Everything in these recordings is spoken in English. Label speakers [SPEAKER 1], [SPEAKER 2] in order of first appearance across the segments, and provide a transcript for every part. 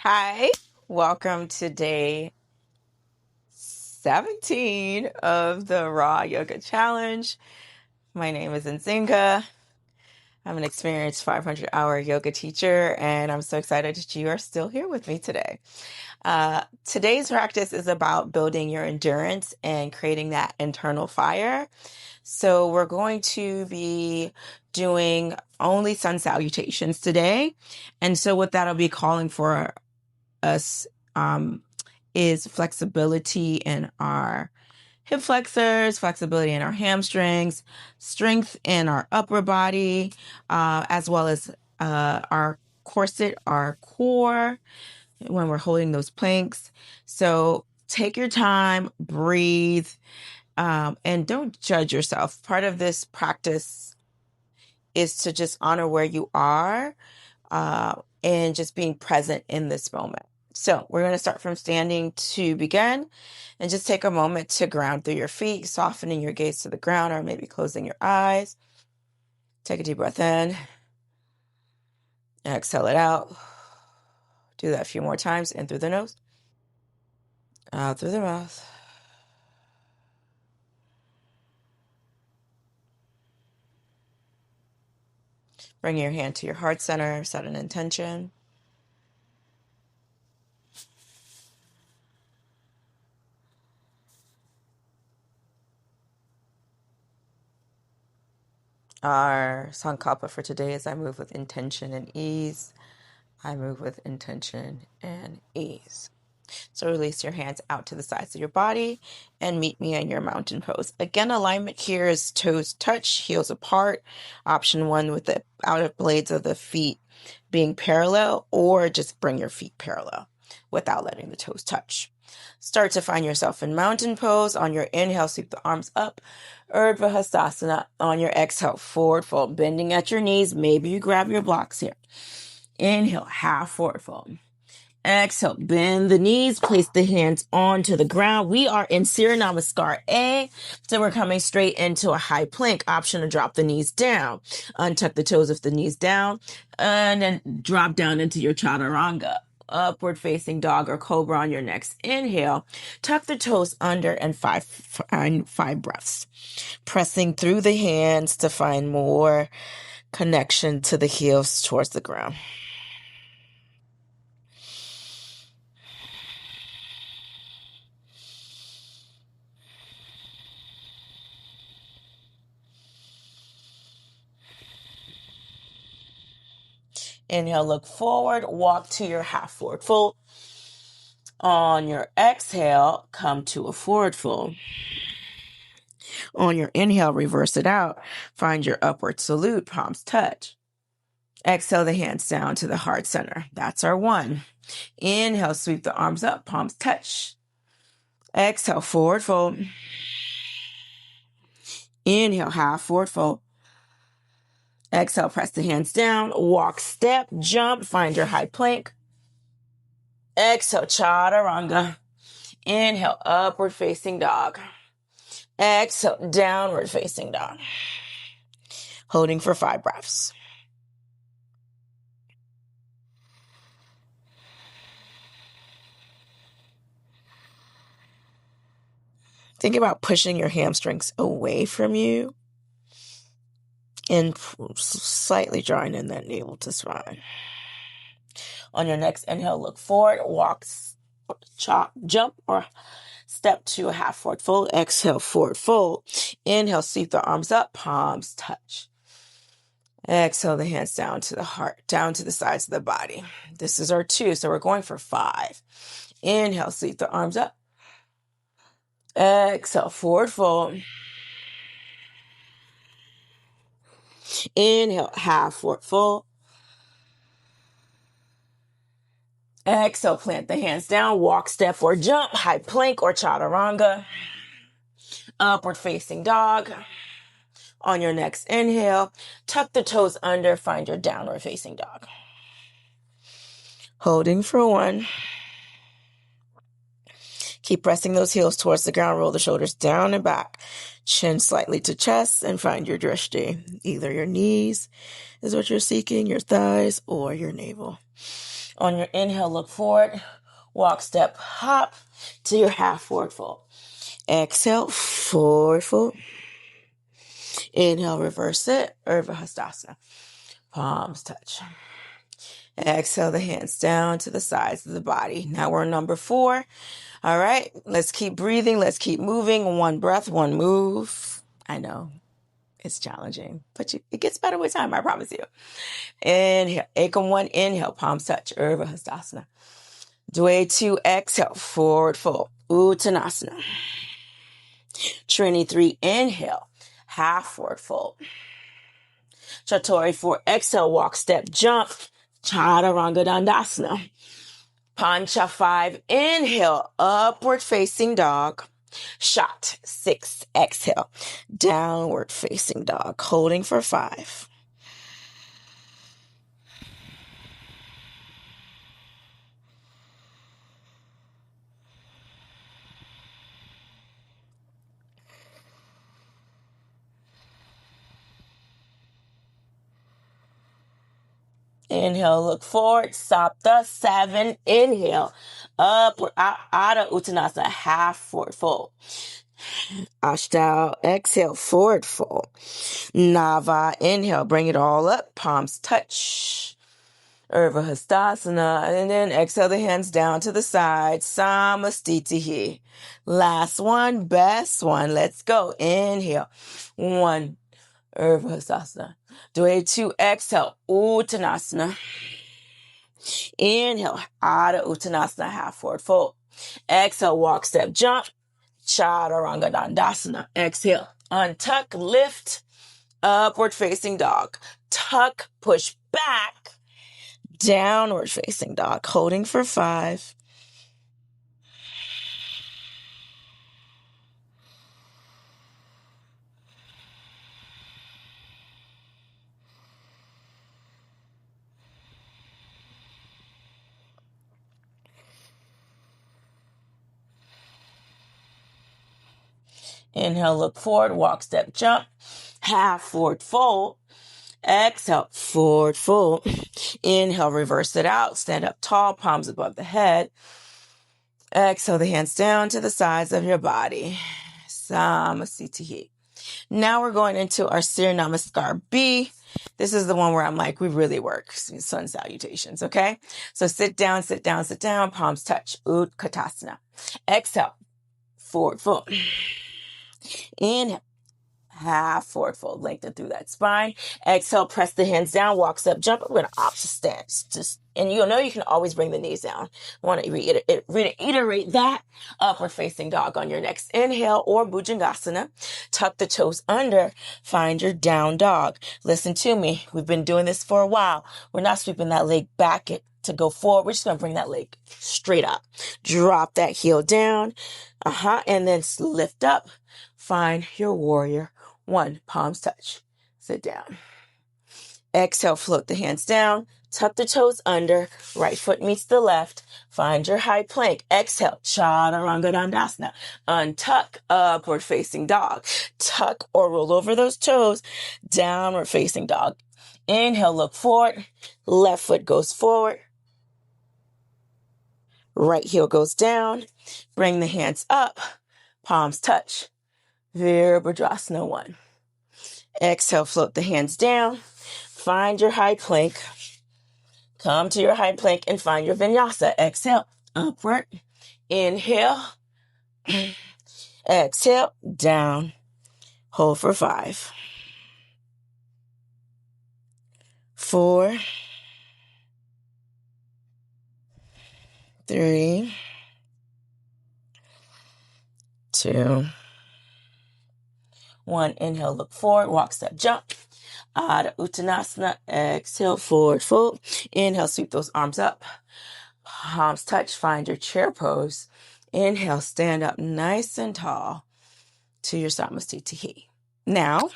[SPEAKER 1] Hi, welcome to day 17 of the R.A.W Yoga Challenge. My name is Nzingah. I'm an experienced 500-hour yoga teacher, and I'm so excited that you are still here with me today. Today's practice is about building your endurance and creating that internal fire. So we're going to be doing only Sun Salutations today. And so what that'll be calling for us is flexibility in our hip flexors, flexibility in our hamstrings, strength in our upper body, as well as our corset, our core, when we're holding those planks. So take your time, breathe, and don't judge yourself. Part of this practice is to just honor where you are and just being present in this moment. So we're going to start from standing to begin, and just take a moment to ground through your feet, softening your gaze to the ground or maybe closing your eyes. Take a deep breath in. Exhale it out. Do that a few more times. In through the nose. Out through the mouth. Bring your hand to your heart center. Set an intention. Our sankalpa for today is I move with intention and ease. I move with intention and ease. So release your hands out to the sides of your body and meet me in your mountain pose. Again, alignment here is toes touch, heels apart. Option 1 with the outer blades of the feet being parallel, or just bring your feet parallel without letting the toes touch. Start to find yourself in mountain pose. On your inhale, sweep the arms up. Urdhva Hastasana. On your exhale, forward fold, bending at your knees. Maybe you grab your blocks here. Inhale, half forward fold. Exhale, bend the knees, place the hands onto the ground. We are in Surya Namaskar A, so we're coming straight into a high plank. Option to drop the knees down. Untuck the toes of the knees down, and then drop down into your chaturanga. Upward facing dog or cobra on your next inhale. Tuck the toes under and five breaths. Pressing through the hands to find more connection to the heels towards the ground. Inhale, look forward, walk to your half forward fold. On your exhale, come to a forward fold. On your inhale, reverse it out. Find your upward salute, palms touch. Exhale the hands down to the heart center. That's our 1. Inhale, sweep the arms up, palms touch. Exhale, forward fold. Inhale, half forward fold. Exhale, press the hands down, walk, step, jump, find your high plank. Exhale, chaturanga. Inhale, upward facing dog. Exhale, downward facing dog. Holding for 5 breaths. Think about pushing your hamstrings away from you and slightly drawing in that navel to spine. On your next inhale, look forward, walk, chop, jump, or step to a half forward fold. Exhale, forward fold. Inhale, sweep the arms up, palms touch. Exhale the hands down to the heart, down to the sides of the body. This is our 2, so we're going for 5. Inhale, sweep the arms up. Exhale, forward fold. Inhale, half forward fold. Exhale, plant the hands down, walk, step, or jump, high plank or chaturanga. Upward facing dog. On your next inhale, tuck the toes under, find your downward facing dog. Holding for 1. Keep pressing those heels towards the ground, roll the shoulders down and back, chin slightly to chest, and find your drishti. Either your knees is what you're seeking, your thighs, or your navel. On your inhale, look forward. Walk, step, hop to your half forward fold. Exhale, forward fold. Inhale, reverse it. Urdhva Hastasana. Palms touch. Exhale the hands down to the sides of the body. Now we're on number 4. All right, let's keep breathing. Let's keep moving. One breath, one move. I know it's challenging, but it gets better with time, I promise you. Inhale, Ekam 1, inhale, palms touch, Urdhva Hastasana. Dway 2, exhale, forward fold, Uttanasana. Trinity 3, inhale, half forward fold. Chaturanga 4, exhale, walk, step, jump, Chaturanga Dandasana. Pancha 5, inhale, upward facing dog. Shot 6, exhale, downward facing dog, holding for 5. Inhale, look forward, Sapta 7, inhale, upward, Adha Uttanasana, half forward fold. Ashtal, exhale, forward fold. Nava, inhale, bring it all up, palms touch. Urdhva Hastasana, and then exhale the hands down to the side, Samastitihi. Last one, best one, let's go. Inhale, 1, Urdhva Hastasana. Dway 2, exhale, Uttanasana. Inhale, Adha Uttanasana, half forward fold. Exhale, walk, step, jump, Chaturanga Dandasana. Exhale, untuck, lift, upward facing dog. Tuck, push back, downward facing dog, holding for 5. Inhale, look forward, walk, step, jump, half forward fold. Exhale, forward fold. Inhale, reverse it out, stand up tall, palms above the head. Exhale the hands down to the sides of your body. Samasthiti. Now we're going into our Surya Namaskar B. This is the one where I'm like, we really work. Sun Salutations, okay? So sit down, sit down, sit down. Palms touch. Utkatasana. Exhale. Forward fold. Inhale. Half forward fold. Lengthen through that spine. Exhale. Press the hands down. Walks up. Jump. We're going to opposite stance. And you'll know you can always bring the knees down. I want to reiterate that. Upward facing dog on your next inhale or Bhujangasana. Tuck the toes under. Find your down dog. Listen to me. We've been doing this for a while. We're not sweeping that leg back to go forward. We're just going to bring that leg straight up. Drop that heel down. And then lift up. Find your warrior 1. Palms touch. Sit down. Exhale, float the hands down. Tuck the toes under. Right foot meets the left. Find your high plank. Exhale, Chaturanga Dandasana. Untuck, upward facing dog. Tuck or roll over those toes. Downward facing dog. Inhale, look forward. Left foot goes forward. Right heel goes down. Bring the hands up. Palms touch. Virabhadrasana 1. Exhale, float the hands down. Find your high plank. Come to your high plank and find your vinyasa. Exhale, upward. Inhale. Exhale, down. Hold for 5. 4. 3. 2. 1. Inhale, look forward. Walk, step, jump. Adha Uttanasana. Exhale, forward fold. Inhale, sweep those arms up. Palms touch. Find your chair pose. Inhale, stand up nice and tall to your Samastitihi. Now,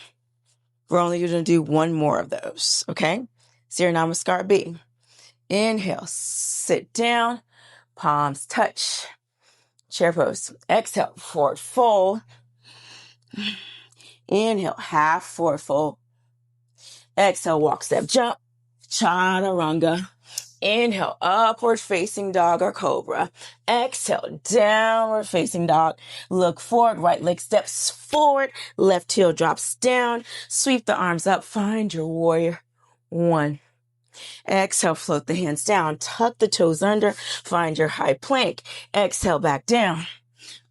[SPEAKER 1] we're only going to do one more of those, okay? Surya Namaskar B. Inhale, sit down. Palms touch. Chair pose. Exhale, forward fold. Inhale, half forward fold. Exhale, walk, step, jump. Chaturanga. Inhale, upward facing dog or cobra. Exhale, downward facing dog. Look forward, right leg steps forward, left heel drops down. Sweep the arms up, find your warrior one. Exhale, float the hands down, tuck the toes under, find your high plank. Exhale, back down.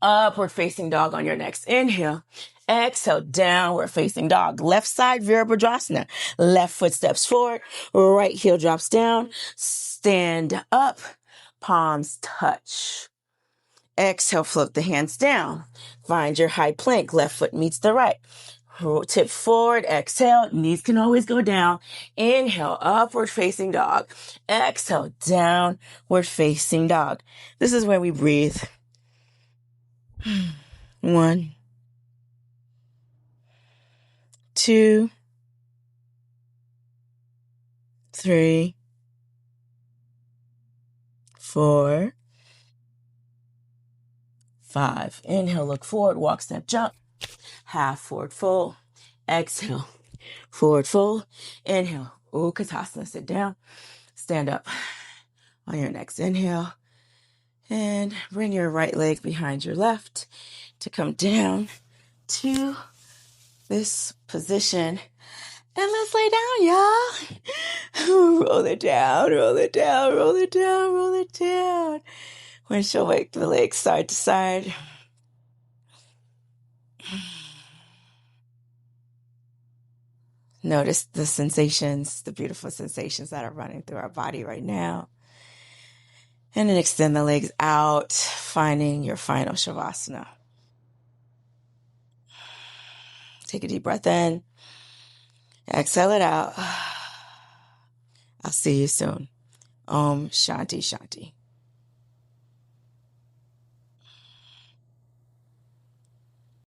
[SPEAKER 1] Upward facing dog on your next inhale. Exhale, downward facing dog. Left side, Virabhadrasana. Left foot steps forward, right heel drops down. Stand up, palms touch. Exhale, float the hands down. Find your high plank. Left foot meets the right. Tip forward, exhale. Knees can always go down. Inhale, upward facing dog. Exhale, downward facing dog. This is where we breathe. 1, 2, 3, 4, 5. Inhale, look forward, walk, step, jump. Half forward fold. Exhale, forward fold. Inhale, Utkatasana, sit down. Stand up on your next inhale. And bring your right leg behind your left to come down to this position. And let's lay down, y'all. Roll it down, roll it down, roll it down, roll it down. Windshield wake the legs side to side. Notice the sensations, the beautiful sensations that are running through our body right now. And then extend the legs out, finding your final Shavasana. Take a deep breath in. Exhale it out. I'll see you soon. Om Shanti Shanti.